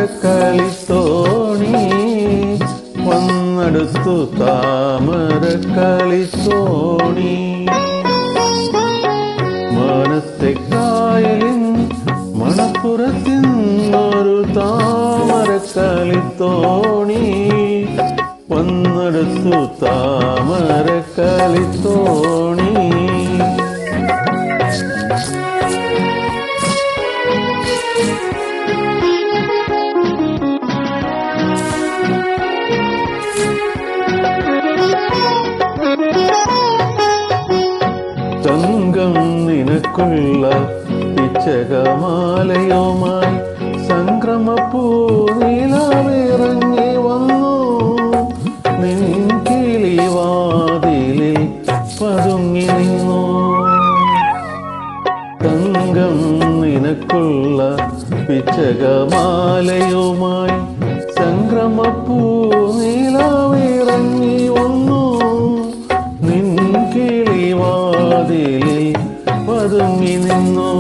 കളിത്തോണി വന്നെടുത്തു കളിത്തോണി. മനത്തെ കായലിൻ മണപ്പുറത്തിന്നൊരു കളിത്തോണി വന്നെടുത്തു കളിത്തോണി. തങ്കം നിനക്കുള്ള പിച്ചകമാലയുമായി സംക്രമപ്പൂനിലവിറങ്ങി വന്നു. നിൻ കിളിവാതിലിൽ പതുങ്ങി നിന്നു. തങ്കം നിനക്കുള്ള പിച്ചകമാലയുമായി സംക്രമപ്പൂനിലവിറങ്ങി വന്നു. നിൻ കിളിവാതിലിൽ പതുങ്ങി നിന്നു.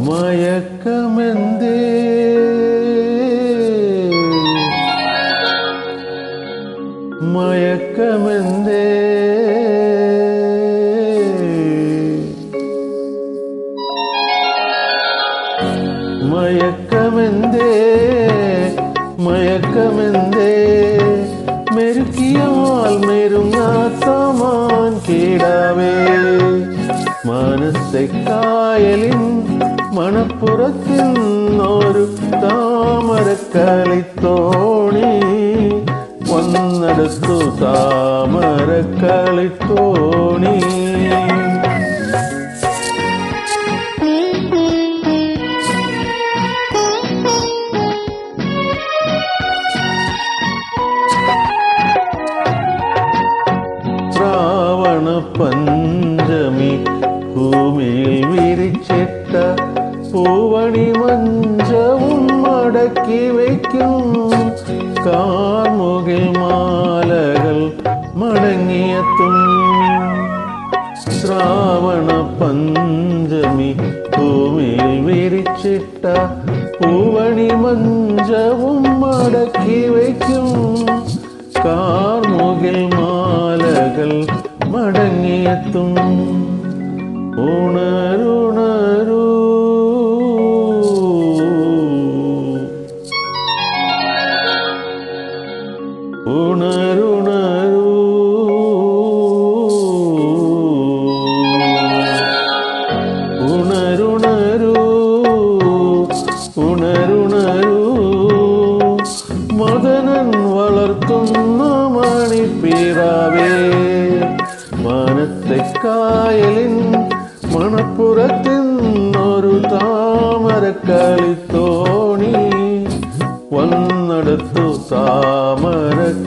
മയക്കമെന്തേ മയക്കമെന്തേ മയക്കമെന്തേ മയക്കമെന്തേ മെരുക്കിയാൽ മെരുങ്ങാത്തമാൻ കിടാവേ. മനത്തെ കായലിൻ മണപ്പുറത്തിന്നൊരു കളിത്തോണി വന്നെടുത്തു കളിത്തോണി. ശ്രാവണ പഞ്ചമി ഭൂമിയിൽ വിരിച്ചിട്ട പൂവണി മഞ്ചവും മടക്കി വയ്ക്കും. കാർമുകിൽ മാലകൾ മടങ്ങിയെത്തും. ശ്രാവണ പഞ്ചമി ഭൂമിയിൽ വിരിച്ചിട്ട പൂവണി മഞ്ചവും മടക്കി വയ്ക്കും. കാർമുകിൽ മാലകൾ മടങ്ങിയെത്തും. ഉണരുണരൂ ഉണരുണരൂ ഉണരുണരൂ ഉണരുണരൂ. മദനൻ വളർത്തുന്ന മണിപ്പിറാവേ. മനത്തെ കായലിൻ മണപ്പുറത്തിന്നൊരു കളിത്തോണി വന്നെടുത്തു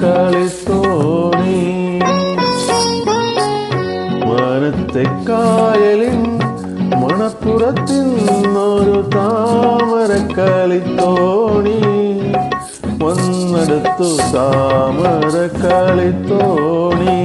കളിത്തോണി. മനത്തെ കായലിൻ മണപ്പുറത്തിന്നൊരു കളിത്തോണി വന്നെടുത്തു കളിത്തോണി.